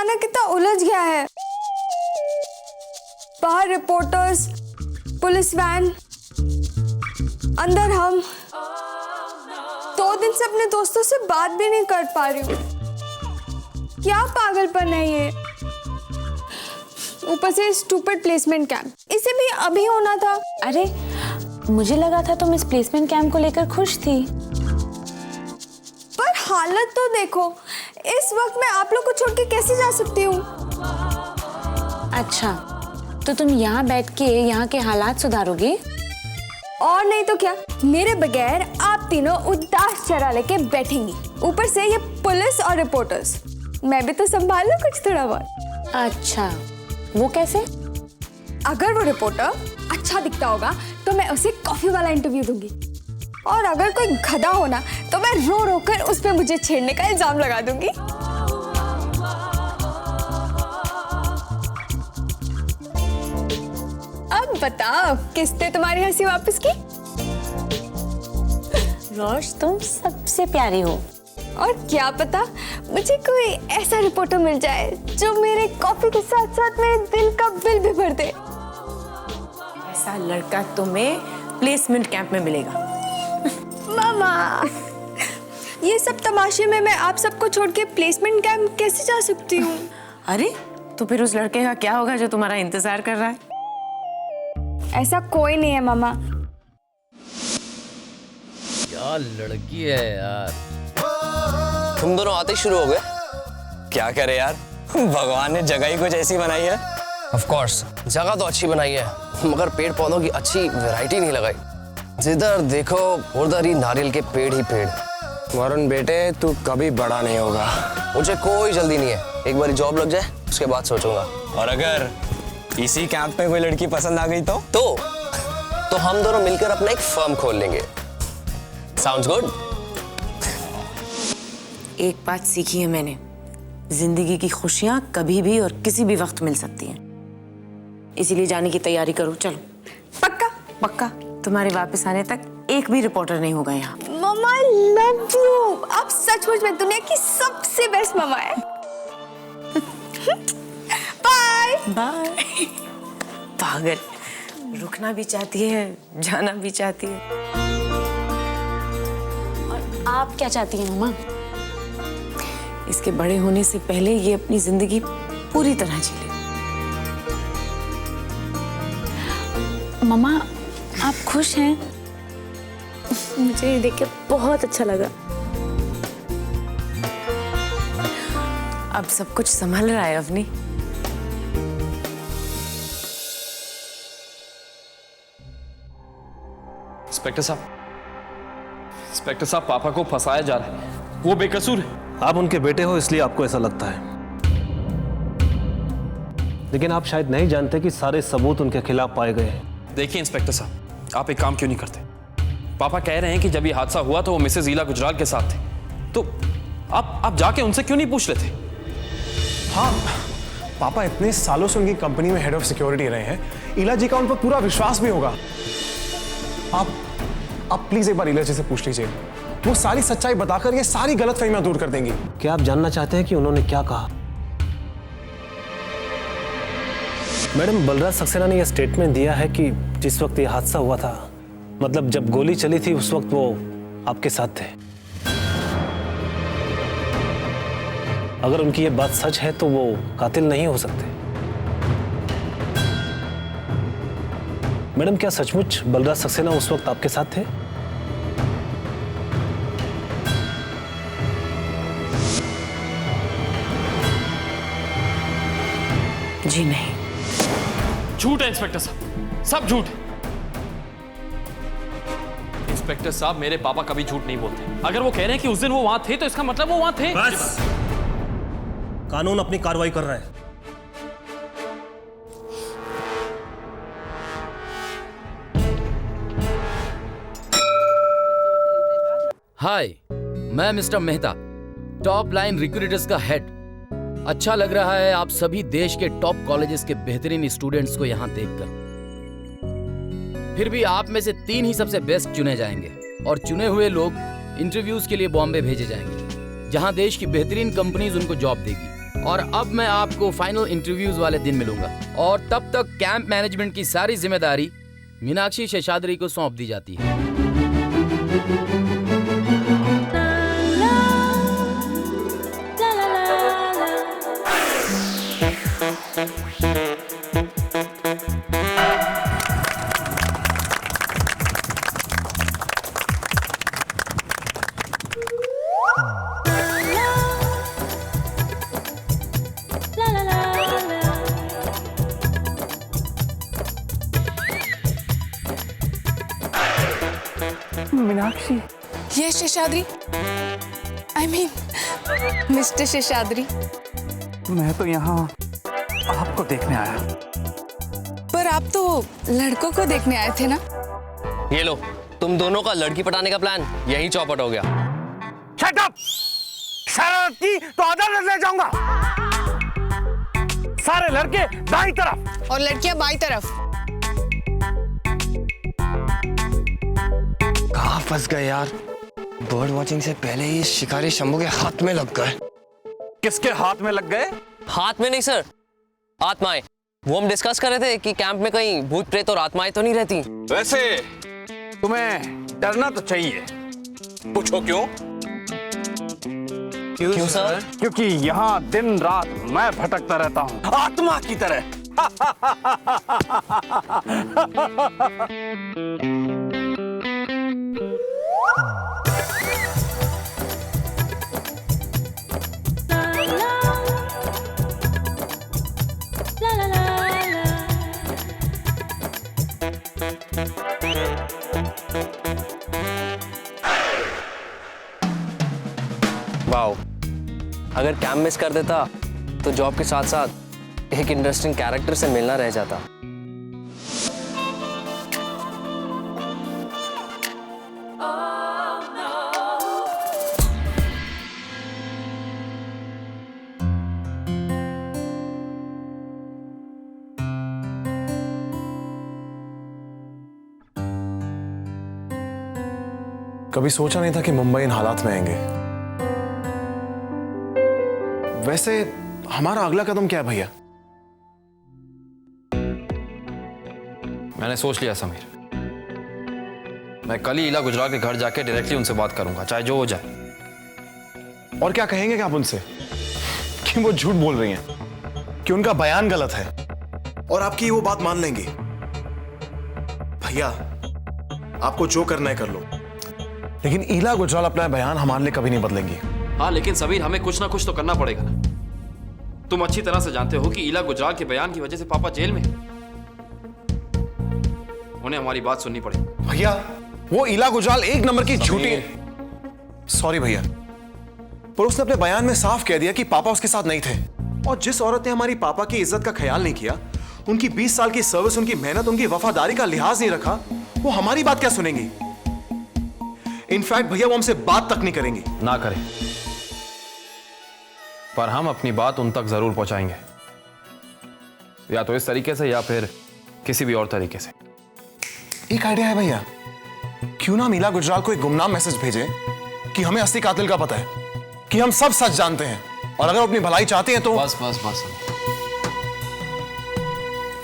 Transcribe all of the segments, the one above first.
अचानक इतना उलझ गया है? बाहर रिपोर्टर्स, पुलिस वैन, अंदर हम। 2 दिन से अपने दोस्तों से बात भी नहीं कर पा रही हूँ। क्या पागलपन है ये? ऊपर से स्टूपिड प्लेसमेंट कैंप, इसे भी अभी होना था। अरे मुझे लगा था तुम इस प्लेसमेंट कैंप को लेकर खुश थी। पर हालत तो देखो, इस वक्त मैं आप लोग को छोड़ के कैसे जा सकती हूँ? अच्छा, तो तुम यहाँ बैठ के यहाँ के हालात सुधारोगे? और नहीं तो क्या, मेरे बगैर आप तीनों उदास चेहरा लेके बैठेंगी। ऊपर से ये पुलिस और रिपोर्टर्स, मैं भी तो संभाल लूं कुछ थोड़ा बहुत। अच्छा, वो कैसे? अगर वो रिपोर्टर अच्छा दिखता होगा तो मैं उसे कॉफी वाला इंटरव्यू दूंगी, और अगर कोई गधा होना तो मैं रो रो कर उस पे मुझे छेड़ने का इल्जाम लगा दूंगी। अब बताओ, किसने तुम्हारी हंसी वापस की? रोश, तुम सबसे प्यारी हो। और क्या पता मुझे कोई ऐसा रिपोर्टर मिल जाए जो मेरे कॉफी के साथ साथ मेरे दिल का बिल भी भर दे। ऐसा लड़का तुम्हें प्लेसमेंट कैंप में मिलेगा। मामा, ये सब तमाशे में मैं आप सबको छोड़ के प्लेसमेंट कैंप कैसे जा सकती हूँ? अरे तो फिर उस लड़के का क्या होगा जो तुम्हारा इंतजार कर रहा है? ऐसा कोई नहीं है मामा। क्या लड़की है यार। तुम दोनों आते ही शुरू हो गए। क्या करे यार, भगवान ने जगह ही कुछ ऐसी बनाई है। ऑफ कोर्स जगह तो अच्छी बनाई है, मगर पेड़ पौधों की अच्छी वैरायटी नहीं लगाई। जिधर देखो उधर ही नारियल के पेड़ ही पेड़। वरुण बेटे, तू कभी बड़ा नहीं होगा। मुझे कोई जल्दी नहीं है, एक बार जॉब लग जाए उसके बाद सोचूंगा। और अगर इसी कैंप में कोई लड़की पसंद आ गई तो हम दोनों मिलकर अपना एक फर्म खोल लेंगे। Sounds good? एक बात सीखी है मैंने, जिंदगी की खुशियां कभी भी और किसी भी वक्त मिल सकती हैं। इसीलिए जाने की तैयारी करो। चलो। पक्का? पक्का। तुम्हारे वापस आने तक एक भी रिपोर्टर नहीं होगा यहाँ। मामा लव यू। आप सचमुच में दुनिया की सबसे बेस्ट मामा है। Bye bye. पागल, रुकना भी चाहती है, जाना भी चाहती है। और आप क्या चाहती हैं मम्मा? इसके बड़े होने से पहले ये अपनी जिंदगी पूरी तरह जी ले। मम्मा, आप खुश हैं? मुझे ये देख के बहुत अच्छा लगा। अब सब कुछ संभल रहा है अवनी। इंस्पेक्टर साहब, पापा को फंसाया जा रहा है, वो बेकसूर है। आप उनके बेटे हो इसलिए आपको ऐसा लगता है, लेकिन आप शायद नहीं जानते कि सारे सबूत उनके खिलाफ पाए गए हैं। देखिए इंस्पेक्टर साहब, आप एक काम क्यों नहीं करते? पापा कह रहे हैं कि जब ये हादसा हुआ तो वो मिसेज ईला गुजराल के साथ थे, तो आप जाके उनसे क्यों नहीं पूछ लेते? हाँ, पापा इतने सालों से उनकी कंपनी में हेड ऑफ सिक्योरिटी रहे हैं, ईला जी का उन पर पूरा विश्वास भी होगा। आप प्लीज एक बार ईला जी से पूछ लीजिए, वो सारी सच्चाई बताकर ये सारी गलतफहमियां दूर कर देंगी। क्या आप जानना चाहते हैं कि उन्होंने क्या कहा? मैडम, बलराज सक्सेना ने यह स्टेटमेंट दिया है कि जिस वक्त यह हादसा हुआ था, मतलब जब गोली चली थी, उस वक्त वो आपके साथ थे। अगर उनकी ये बात सच है तो वो कातिल नहीं हो सकते। मैडम, क्या सचमुच बलराज सक्सेना उस वक्त आपके साथ थे? जी नहीं। झूठ है इंस्पेक्टर साहब, सब झूठ है। इंस्पेक्टर साहब, मेरे पापा कभी झूठ नहीं बोलते। अगर वो कह रहे हैं कि उस दिन वो वहां थे तो इसका मतलब वो वहां थे। बस, कानून अपनी कार्रवाई कर रहा है। हाय, मैं mister Mehta, top line recruiters का हेड। अच्छा लग रहा है आप सभी देश के टॉप कॉलेजेस के बेहतरीन स्टूडेंट्स को यहां देखकर। फिर भी आप में से 3 ही सबसे बेस्ट चुने जाएंगे और चुने हुए लोग इंटरव्यूज के लिए बॉम्बे भेजे जाएंगे, जहां देश की बेहतरीन कंपनीज उनको जॉब देगी। और अब मैं आपको फाइनल इंटरव्यूज वाले दिन मिलूंगा और तब तक कैंप मैनेजमेंट की सारी जिम्मेदारी मीनाक्षी शेषाद्री को सौंप दी जाती है। मीनाक्षी, ये Seshadri, I mean mister Seshadri. मैं तो यहाँ आपको देखने आया। पर आप तो लड़कों को देखने आए थे ना? ये लो, तुम दोनों का लड़की पटाने का प्लान यही चौपट हो गया। Shut up! शरारत की तो अदालत ले जाऊंगा। सारे लड़के दाईं तरफ और लड़कियां बाईं तरफ। कहाँ फंस गए यार? बर्ड वॉचिंग से पहले ही शिकारी शंभू के हाथ में लग गए। किसके हाथ में लग गए? हाथ में नहीं सर, आत्माएं। वो हम डिस्कस कर रहे थे कि कैंप में कहीं भूत प्रेत और आत्माएं तो नहीं रहती। वैसे तुम्हें डरना तो चाहिए। पूछो क्यों? क्यों सर? क्योंकि यहाँ दिन रात मैं भटकता रहता हूँ, आत्मा की तरह। वाओ, अगर कैंप मिस कर देता तो जॉब के साथ साथ एक इंटरेस्टिंग कैरेक्टर से मिलना रह जाता। कभी सोचा नहीं था कि मुंबई इन हालात में आएंगे। वैसे हमारा अगला कदम क्या है भैया? मैंने सोच लिया समीर, मैं कल ही ईला गुजराल के घर जाके डायरेक्टली उनसे बात करूंगा, चाहे जो हो जाए। और क्या कहेंगे क्या आप उनसे कि वो झूठ बोल रही हैं, कि उनका बयान गलत है और आपकी वो बात मान लेंगी? भैया आपको जो करना है कर लो, लेकिन ईला गुजराल अपना बयान हमारे लिए कभी नहीं बदलेंगी। हाँ, लेकिन समीर हमें कुछ ना कुछ तो करना पड़ेगा ना। तुम अच्छी तरह से जानते हो कि ईला गुजराल के बयान की वजह से पापा जेल में हैं। उन्हें हमारी बात सुननी पड़ेगी। भैया वो ईला गुजराल एक नंबर की झूठी। सॉरी भैया, पर उसने अपने बयान में साफ कह दिया कि पापा उसके साथ नहीं थे। और जिस औरत ने हमारी पापा की इज्जत का ख्याल नहीं किया, उनकी 20 साल की सर्विस, उनकी मेहनत, उनकी वफादारी का लिहाज नहीं रखा, वो हमारी बात क्या सुनेंगी? इनफैक्ट भैया वो हमसे बात तक नहीं करेंगी। ना करें, पर हम अपनी बात उन तक जरूर पहुंचाएंगे, या तो इस तरीके से या फिर किसी भी और तरीके से। एक आइडिया है भैया, क्यों ना ईला गुजराल को एक गुमनाम मैसेज भेजे कि हमें असली कातिल का पता है, कि हम सब सच जानते हैं, और अगर अपनी भलाई चाहते हैं तो। बस बस बस,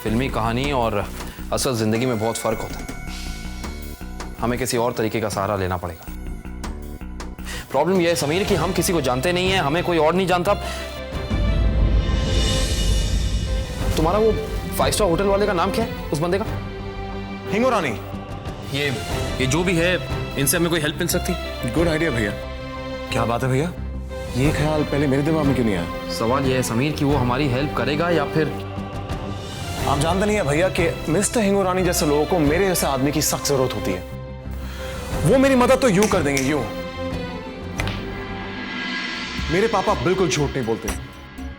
फिल्मी कहानी और असल जिंदगी में बहुत फर्क होता है। हमें किसी और तरीके का सहारा लेना पड़ेगा। प्रॉब्लम यह है समीर कि हम किसी को जानते नहीं है, हमें कोई और नहीं जानता। तुम्हारा वो 5 स्टार होटल वाले का नाम क्या है, उस बंदे का? हिंगोरानी। ये जो भी है, इनसे हमें कोई हेल्प मिल सकती? गुड आइडिया भैया। क्या बात है भैया, ये ख्याल पहले मेरे दिमाग में क्यों नहीं आया? सवाल यह है समीर कि वो हमारी हेल्प करेगा या फिर। आप जानते नहीं है भैया कि मिस्टर हिंगोरानी जैसे लोगों को मेरे जैसे आदमी की सख्त जरूरत होती है। वो मेरी मदद तो यूं कर देंगे, यूं। मेरे पापा बिल्कुल झूठ नहीं बोलते,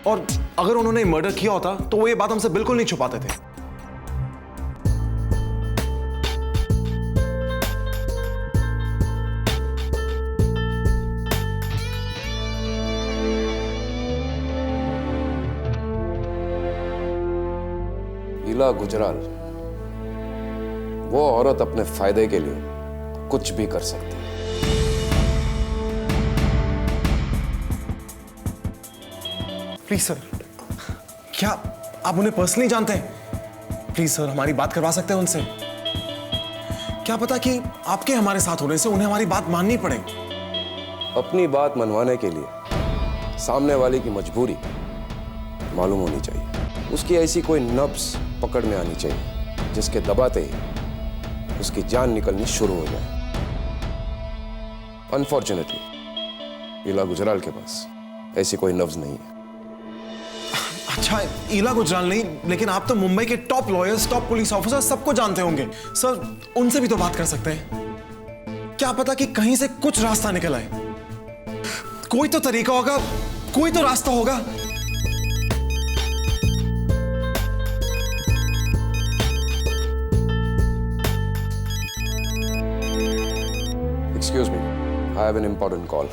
और अगर उन्होंने मर्डर किया होता तो वो ये बात हमसे बिल्कुल नहीं छुपाते थे। ईला गुजराल वो औरत अपने फायदे के लिए कुछ भी कर सकती है। प्लीज सर, क्या आप उन्हें पर्सनली जानते हैं? प्लीज सर, हमारी बात करवा सकते हैं उनसे? क्या पता कि आपके हमारे साथ होने से उन्हें हमारी बात माननी पड़े। अपनी बात मनवाने के लिए सामने वाले की मजबूरी मालूम होनी चाहिए। उसकी ऐसी कोई नब्ज पकड़ में आनी चाहिए जिसके दबाते ही उसकी जान निकलनी शुरू हो जाए। अनफॉर्चुनेटली इला गुजराल के पास ऐसी कोई नब्ज नहीं है। अच्छा, इला गुजराल नहीं, लेकिन आप तो मुंबई के top lawyers, top police officer सबको जानते होंगे सर, उनसे भी तो बात कर सकते हैं। क्या पता कि कहीं से कुछ रास्ता निकल आए। कोई तो तरीका होगा, कोई तो रास्ता होगा। Excuse me, I have an important call.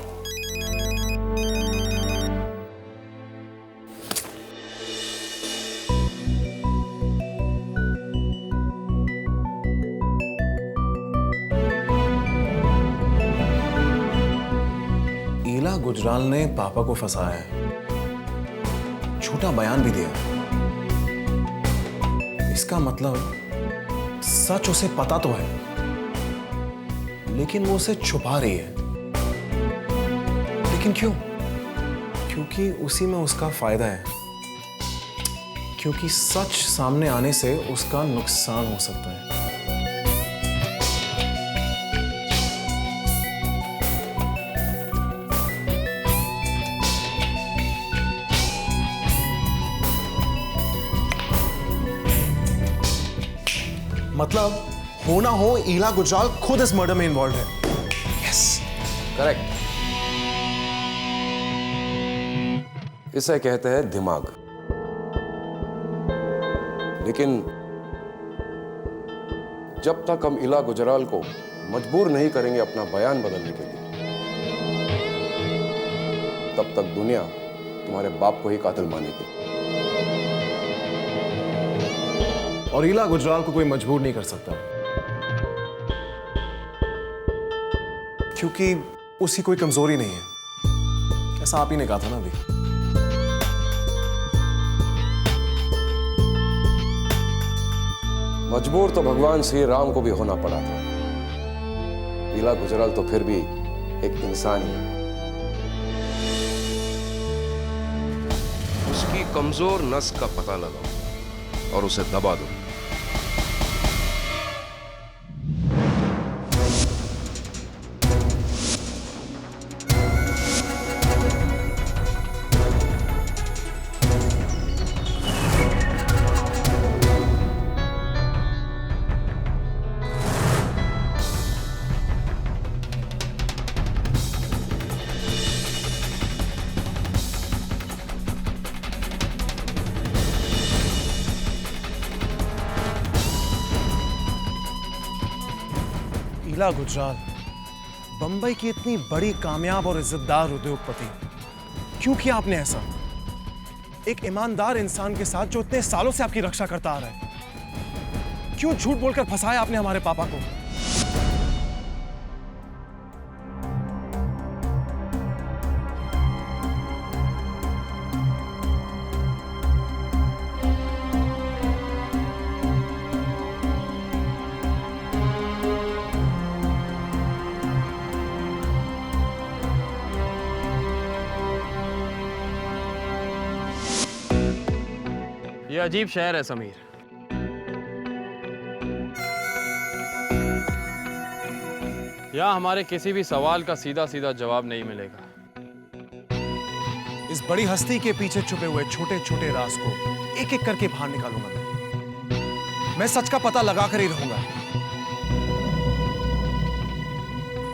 इला गुजराल ने पापा को फंसाया है, झूठा बयान भी दिया। इसका मतलब सच उसे पता तो है, लेकिन वो उसे छुपा रही है। लेकिन क्यों? क्योंकि उसी में उसका फायदा है, क्योंकि सच सामने आने से उसका नुकसान हो सकता है। मतलब हो ना हो, इला गुजराल खुद इस मर्डर में इन्वॉल्व है। Yes, correct. इसे कहते हैं दिमाग। लेकिन जब तक हम इला गुजराल को मजबूर नहीं करेंगे अपना बयान बदलने के लिए, तब तक दुनिया तुम्हारे बाप को ही कातिल मानेगी। और इला गुजराल को कोई मजबूर नहीं कर सकता, क्योंकि उसकी कोई कमजोरी नहीं है। कैसा आप ही ने कहा था ना अभी। मजबूर तो भगवान श्री राम को भी होना पड़ा था। इला गुजराल तो फिर भी एक इंसान ही है। उसकी कमजोर नस का पता लगाओ और उसे दबा दो। इला गुजराल, बंबई की इतनी बड़ी कामयाब और इज्जतदार उद्योगपति, क्यों किया आपने ऐसा? एक ईमानदार इंसान के साथ जो इतने सालों से आपकी रक्षा करता आ रहा है, क्यों झूठ बोलकर फंसाया आपने हमारे पापा को? ये अजीब शहर है समीर। यहाँ हमारे किसी भी सवाल का सीधा सीधा जवाब नहीं मिलेगा। इस बड़ी हस्ती के पीछे छुपे हुए छोटे छोटे राज को एक एक करके बाहर निकालूंगा। मैं सच का पता लगा कर ही रहूंगा,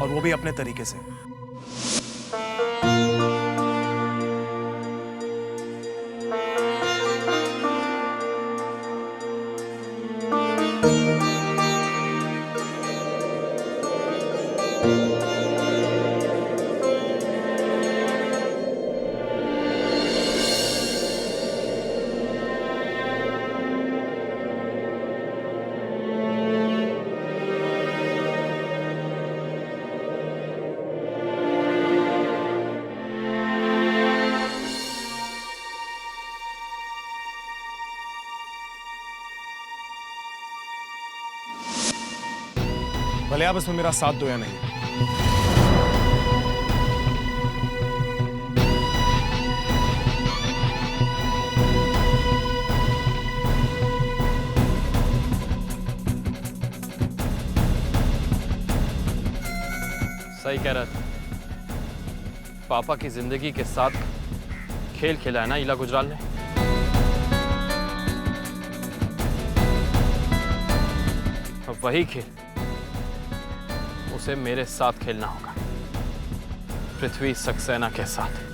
और वो भी अपने तरीके से। भले आप इसमें मेरा साथ दो या नहीं। सही कह रहा था। पापा की जिंदगी के साथ खेल खेला है ना इला गुजराल ने। अब वही खेल उसे मेरे साथ खेलना होगा, पृथ्वी सक्सेना के साथ।